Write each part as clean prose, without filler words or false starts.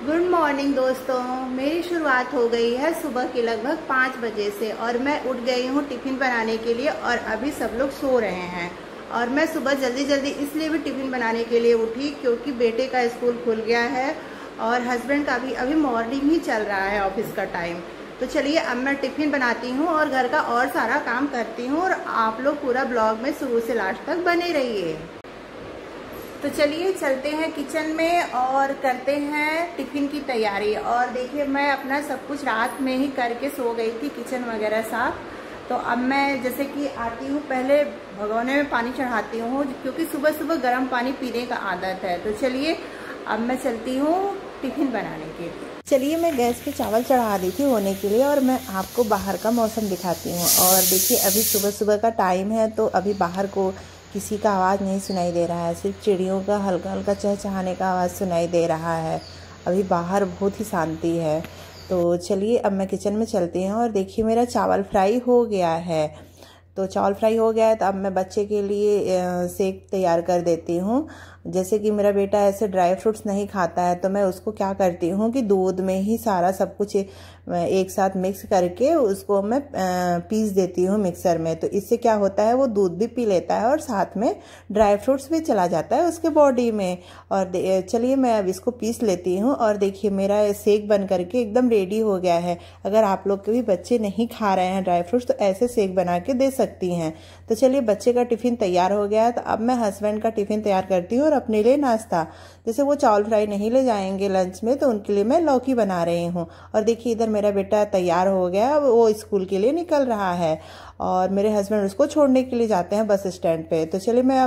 Good morning दोस्तों। मेरी शुरुआत हो गई है सुबह के लगभग 5 बजे से और मैं उठ गई हूँ टिफ़िन बनाने के लिए और अभी सब लोग सो रहे हैं। और मैं सुबह जल्दी जल्दी इसलिए भी टिफ़िन बनाने के लिए उठी क्योंकि बेटे का स्कूल खुल गया है और हस्बैंड का भी अभी मॉर्निंग ही चल रहा है ऑफिस का टाइम। तो चलिए अब मैं टिफ़िन बनाती हूँ और घर का और सारा काम करती हूँ और आप लोग पूरा ब्लॉग में शुरू से लास्ट तक बने रहिए। तो चलिए चलते हैं किचन में और करते हैं टिफ़िन की तैयारी। और देखिए मैं अपना सब कुछ रात में ही करके सो गई थी, किचन वगैरह साफ। तो अब मैं जैसे कि आती हूँ पहले भगोने में पानी चढ़ाती हूँ क्योंकि सुबह सुबह गर्म पानी पीने का आदत है। तो चलिए अब मैं चलती हूँ टिफ़िन बनाने के लिए। चलिए मैं गैस पे चावल चढ़ा दी थी होने के लिए और मैं आपको बाहर का मौसम दिखाती हूँ। और देखिए अभी सुबह सुबह का टाइम है तो अभी बाहर को किसी का आवाज़ नहीं सुनाई दे रहा है, सिर्फ चिड़ियों का हल्का हल्का चहचहाने का आवाज़ सुनाई दे रहा है। अभी बाहर बहुत ही शांति है। तो चलिए अब मैं किचन में चलती हूँ और देखिए मेरा चावल फ्राई हो गया है। तो चावल फ्राई हो गया है तो अब मैं बच्चे के लिए शेक तैयार कर देती हूँ। जैसे कि मेरा बेटा ऐसे ड्राई फ्रूट्स नहीं खाता है तो मैं उसको क्या करती हूँ कि दूध में ही सारा सब कुछ एक साथ मिक्स करके उसको मैं पीस देती हूँ मिक्सर में। तो इससे क्या होता है वो दूध भी पी लेता है और साथ में ड्राई फ्रूट्स भी चला जाता है उसके बॉडी में। और चलिए मैं अब इसको पीस लेती हूँ और देखिए मेरा शेक बन करके एकदम रेडी हो गया है। अगर आप लोग के भी बच्चे नहीं खा रहे हैं ड्राई फ्रूट्स तो ऐसे शेक बना के दे सकती हैं। तो चलिए बच्चे का टिफ़िन तैयार हो गया है तो अब मैं हस्बैंड का टिफ़िन तैयार करती हूँ और अपने लिए नाश्ता। जैसे वो चावल फ्राई नहीं ले जाएंगे लंच में तो उनके लिए मैं लौकी बना रही हूँ। और देखिए इधर मेरा बेटा तैयार हो गया, वो स्कूल के लिए निकल रहा है और मेरे हस्बैंड उसको छोड़ने के लिए जाते हैं बस स्टैंड पे। तो चलिए मैं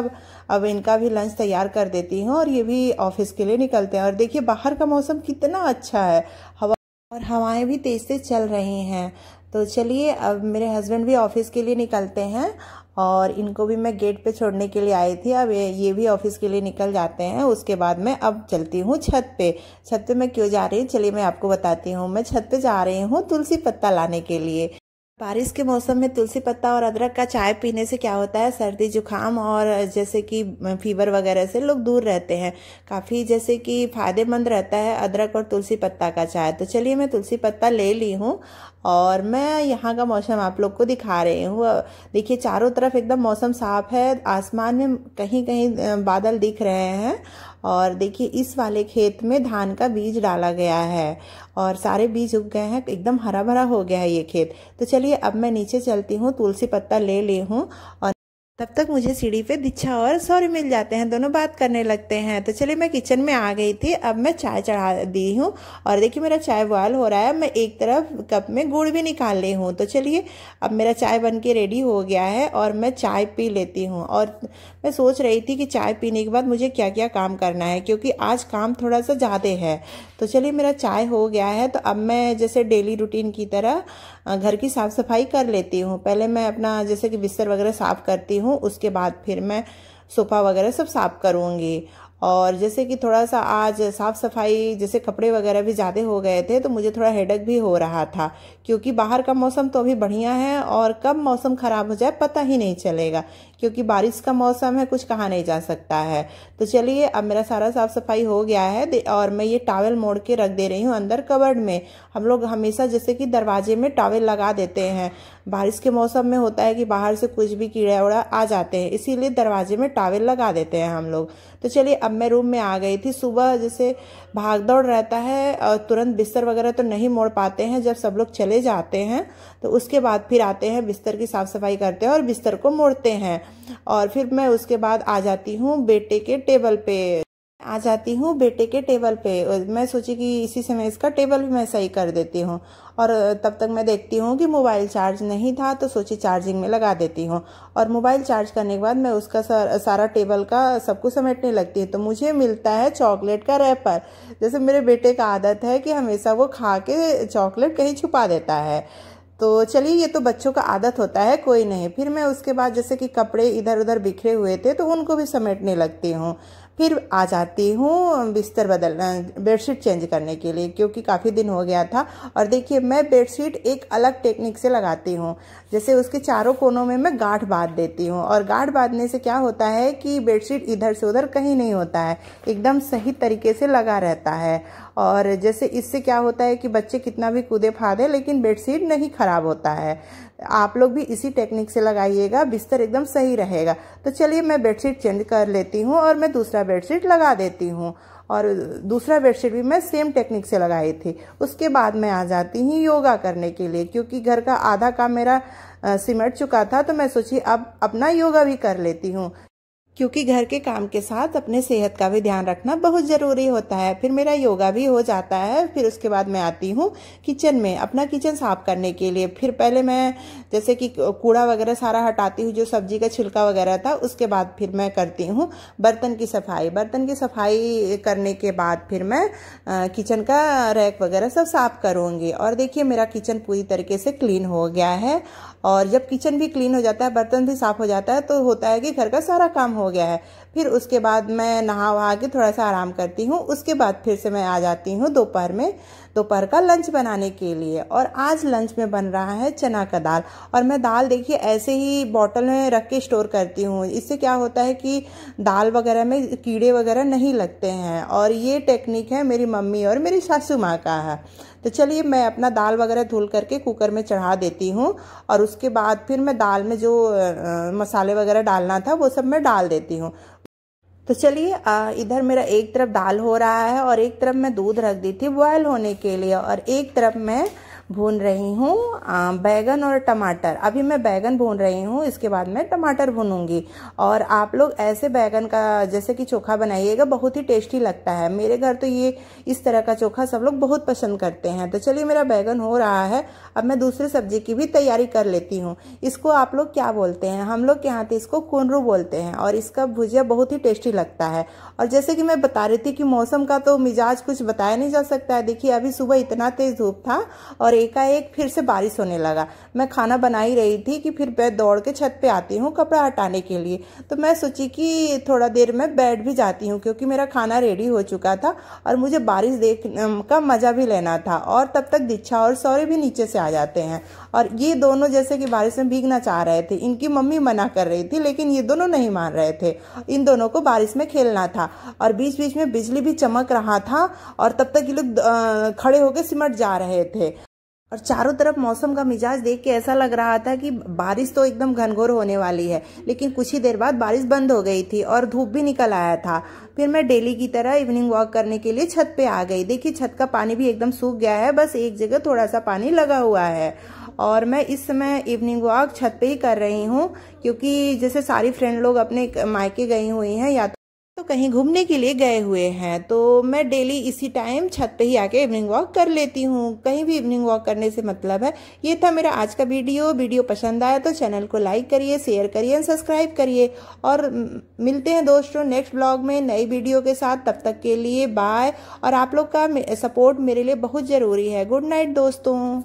अब इनका भी लंच तैयार कर देती हूँ और ये भी ऑफिस के लिए निकलते हैं। और देखिए बाहर का मौसम कितना अच्छा है, हवा और हवाएं भी तेज तेज चल रही हैं। तो चलिए अब मेरे हस्बैंड भी ऑफिस के लिए निकलते हैं और इनको भी मैं गेट पे छोड़ने के लिए आई थी। अब ये भी ऑफिस के लिए निकल जाते हैं। उसके बाद मैं अब चलती हूँ छत पे। छत पे मैं क्यों जा रही हूँ चलिए मैं आपको बताती हूँ। मैं छत पे जा रही हूँ तुलसी पत्ता लाने के लिए। बारिश के मौसम में तुलसी पत्ता और अदरक का चाय पीने से क्या होता है, सर्दी जुकाम और जैसे कि फीवर वगैरह से लोग दूर रहते हैं। काफ़ी जैसे कि फ़ायदेमंद रहता है अदरक और तुलसी पत्ता का चाय। तो चलिए मैं तुलसी पत्ता ले ली हूँ और मैं यहाँ का मौसम आप लोग को दिखा रही हूँ। देखिए चारों तरफ एकदम मौसम साफ है, आसमान में कहीं कहीं बादल दिख रहे हैं। और देखिए इस वाले खेत में धान का बीज डाला गया है और सारे बीज उग गए हैं, एकदम हरा भरा हो गया है ये खेत। तो चलिए अब मैं नीचे चलती हूँ, तुलसी पत्ता ले ली हूँ और तब तक मुझे सीढ़ी पे दिच्छा और सौर्य मिल जाते हैं, दोनों बात करने लगते हैं। तो चलिए मैं किचन में आ गई थी, अब मैं चाय चढ़ा दी हूँ और देखिए मेरा चाय बॉयल हो रहा है। मैं एक तरफ कप में गुड़ भी निकाल ली हूँ। तो चलिए अब मेरा चाय बन के रेडी हो गया है और मैं चाय पी लेती हूँ। और मैं सोच रही थी कि चाय पीने के बाद मुझे क्या क्या काम करना है क्योंकि आज काम थोड़ा सा ज़्यादा है। तो चलिए मेरा चाय हो गया है तो अब मैं जैसे डेली रूटीन की तरह घर की साफ़ सफाई कर लेती हूँ। पहले मैं अपना जैसे कि बिस्तर वगैरह साफ़ करती हूँ, उसके बाद फिर मैं सोफ़ा वगैरह सब साफ़ करूँगी। और जैसे कि थोड़ा सा आज साफ़ सफाई जैसे कपड़े वगैरह भी ज़्यादा हो गए थे तो मुझे थोड़ा हेडेक भी हो रहा था क्योंकि बाहर का मौसम तो अभी बढ़िया है और कब मौसम ख़राब हो जाए पता ही नहीं चलेगा क्योंकि बारिश का मौसम है, कुछ कहा नहीं जा सकता है। तो चलिए अब मेरा सारा साफ़ सफाई हो गया है और मैं ये टॉवल मोड़ के रख दे रही हूँ अंदर कबर्ड में। हम लोग हमेशा जैसे कि दरवाजे में टॉवल लगा देते हैं, बारिश के मौसम में होता है कि बाहर से कुछ भी कीड़ा उड़ा आ जाते हैं, इसीलिए दरवाजे में टॉवल लगा देते हैं हम लोग। तो चलिए अब मैं रूम में आ गई थी। सुबह जैसे भाग दौड़ रहता है और तुरंत बिस्तर वगैरह तो नहीं मोड़ पाते हैं, जब सब लोग चले जाते हैं तो उसके बाद फिर आते हैं बिस्तर की साफ़ सफाई करते हैं और बिस्तर को मोड़ते हैं। और फिर मैं उसके बाद आ जाती हूँ बेटे के टेबल पे। मैं सोची कि इसी समय इसका टेबल भी मैं सही कर देती हूँ। और तब तक मैं देखती हूँ कि मोबाइल चार्ज नहीं था तो सोची चार्जिंग में लगा देती हूँ। और मोबाइल चार्ज करने के बाद मैं उसका सारा टेबल का सब कुछ समेटने लगती हूँ। तो मुझे मिलता है चॉकलेट का रैपर। जैसे मेरे बेटे का आदत है कि हमेशा वो खा के चॉकलेट कहीं छुपा देता है। तो चलिए ये तो बच्चों का आदत होता है, कोई नहीं। फिर मैं उसके बाद जैसे कि कपड़े इधर उधर बिखरे हुए थे तो उनको भी समेटने लगती हूँ। फिर आ जाती हूँ बिस्तर बदलना, बेडशीट चेंज करने के लिए, क्योंकि काफ़ी दिन हो गया था। और देखिए मैं बेडशीट एक अलग टेक्निक से लगाती हूँ। जैसे उसके चारों कोनों में मैं गांठ बांध देती हूँ, और गांठ बांधने से क्या होता है कि बेडशीट इधर से उधर कहीं नहीं होता है, एकदम सही तरीके से लगा रहता है। और जैसे इससे क्या होता है कि बच्चे कितना भी कूदे फादे लेकिन बेडशीट नहीं खराब होता है। आप लोग भी इसी टेक्निक से लगाइएगा, बिस्तर एकदम सही रहेगा। तो चलिए मैं बेडशीट चेंज कर लेती हूँ और मैं दूसरा बेडशीट लगा देती हूँ। और दूसरा बेडशीट भी मैं सेम टेक्निक से लगाई थी। उसके बाद मैं आ जाती हूँ योगा करने के लिए, क्योंकि घर का आधा काम मेरा सिमट चुका था। तो मैं सोची अब अपना योगा भी कर लेती हूँ, क्योंकि घर के काम के साथ अपने सेहत का भी ध्यान रखना बहुत ज़रूरी होता है। फिर मेरा योगा भी हो जाता है। फिर उसके बाद मैं आती हूँ किचन में अपना किचन साफ करने के लिए। फिर पहले मैं जैसे कि कूड़ा वगैरह सारा हटाती हूँ, जो सब्जी का छिलका वगैरह था। उसके बाद फिर मैं करती हूँ बर्तन की सफाई। बर्तन की सफाई करने के बाद फिर मैं किचन का रैक वगैरह सब साफ करूँगी। और देखिए मेरा किचन पूरी तरीके से क्लीन हो गया है। और जब किचन भी क्लीन हो जाता है, बर्तन भी साफ हो जाता है, तो होता है कि घर का सारा काम हो गया है। फिर उसके बाद मैं नहा वहा के थोड़ा सा आराम करती हूँ। उसके बाद फिर से मैं आ जाती हूँ दोपहर में, दोपहर का लंच बनाने के लिए। और आज लंच में बन रहा है चना का दाल। और मैं दाल देखिए ऐसे ही बॉटल में रख के स्टोर करती हूँ। इससे क्या होता है कि दाल वगैरह में कीड़े वगैरह नहीं लगते हैं। और ये टेक्निक है मेरी मम्मी और मेरी सासू माँ का है। तो चलिए मैं अपना दाल वगैरह धुल करके कुकर में चढ़ा देती हूँ। और उसके बाद फिर मैं दाल में जो मसाले वगैरह डालना था वो सब मैं डाल देती हूँ। तो चलिए इधर मेरा एक तरफ दाल हो रहा है और एक तरफ मैं दूध रख दी थी बॉयल होने के लिए, और एक तरफ मैं भून रही हूँ बैगन और टमाटर। अभी मैं बैगन भून रही हूँ, इसके बाद मैं टमाटर भूनूंगी। और आप लोग ऐसे बैगन का जैसे कि चोखा बनाइएगा, बहुत ही टेस्टी लगता है। मेरे घर तो ये इस तरह का चोखा सब लोग बहुत पसंद करते हैं। तो चलिए मेरा बैगन हो रहा है, अब मैं दूसरे सब्जी की भी तैयारी कर लेती हूँ। इसको आप लोग क्या बोलते हैं? हम लोग के यहाँ तो इसको कुंदरू बोलते हैं, और इसका भुजिया बहुत ही टेस्टी लगता है। और जैसे कि मैं बता रही थी कि मौसम का तो मिजाज कुछ बताया नहीं जा सकता है। देखिए अभी सुबह इतना तेज धूप था और एकाएक फिर से बारिश होने लगा। मैं खाना बना ही रही थी कि फिर मैं दौड़ के छत पे आती हूँ कपड़ा हटाने के लिए। तो मैं सोची कि थोड़ा देर में बैठ भी जाती हूँ, क्योंकि मेरा खाना रेडी हो चुका था और मुझे बारिश देख का मजा भी लेना था। और तब तक दीक्षा और सौर्य भी नीचे से आ जाते हैं। और ये दोनों जैसे कि बारिश में भीगना चाह रहे थे। इनकी मम्मी मना कर रही थी, लेकिन ये दोनों नहीं मान रहे थे। इन दोनों को बारिश में खेलना था। और बीच बीच में बिजली भी चमक रहा था, और तब तक ये लोग खड़े होकर सिमट जा रहे थे। और चारों तरफ मौसम का मिजाज देख के ऐसा लग रहा था कि बारिश तो एकदम घनघोर होने वाली है। लेकिन कुछ ही देर बाद बारिश बंद हो गई थी और धूप भी निकल आया था। फिर मैं डेली की तरह इवनिंग वॉक करने के लिए छत पे आ गई। देखिए छत का पानी भी एकदम सूख गया है, बस एक जगह थोड़ा सा पानी लगा हुआ है। और मैं इस समय इवनिंग वॉक छत पे ही कर रही हूँ, क्योंकि जैसे सारी फ्रेंड लोग अपने मायके गई हुई हैं या तो कहीं घूमने के लिए गए हुए हैं। तो मैं डेली इसी टाइम छत पे ही आके इवनिंग वॉक कर लेती हूँ। कहीं भी इवनिंग वॉक करने से मतलब है। ये था मेरा आज का वीडियो पसंद आया तो चैनल को लाइक करिए, शेयर करिए, सब्सक्राइब करिए। और मिलते हैं दोस्तों नेक्स्ट ब्लॉग में नई वीडियो के साथ। तब तक के लिए बाय। और आप लोग का सपोर्ट मेरे लिए बहुत ज़रूरी है। गुड नाइट दोस्तों।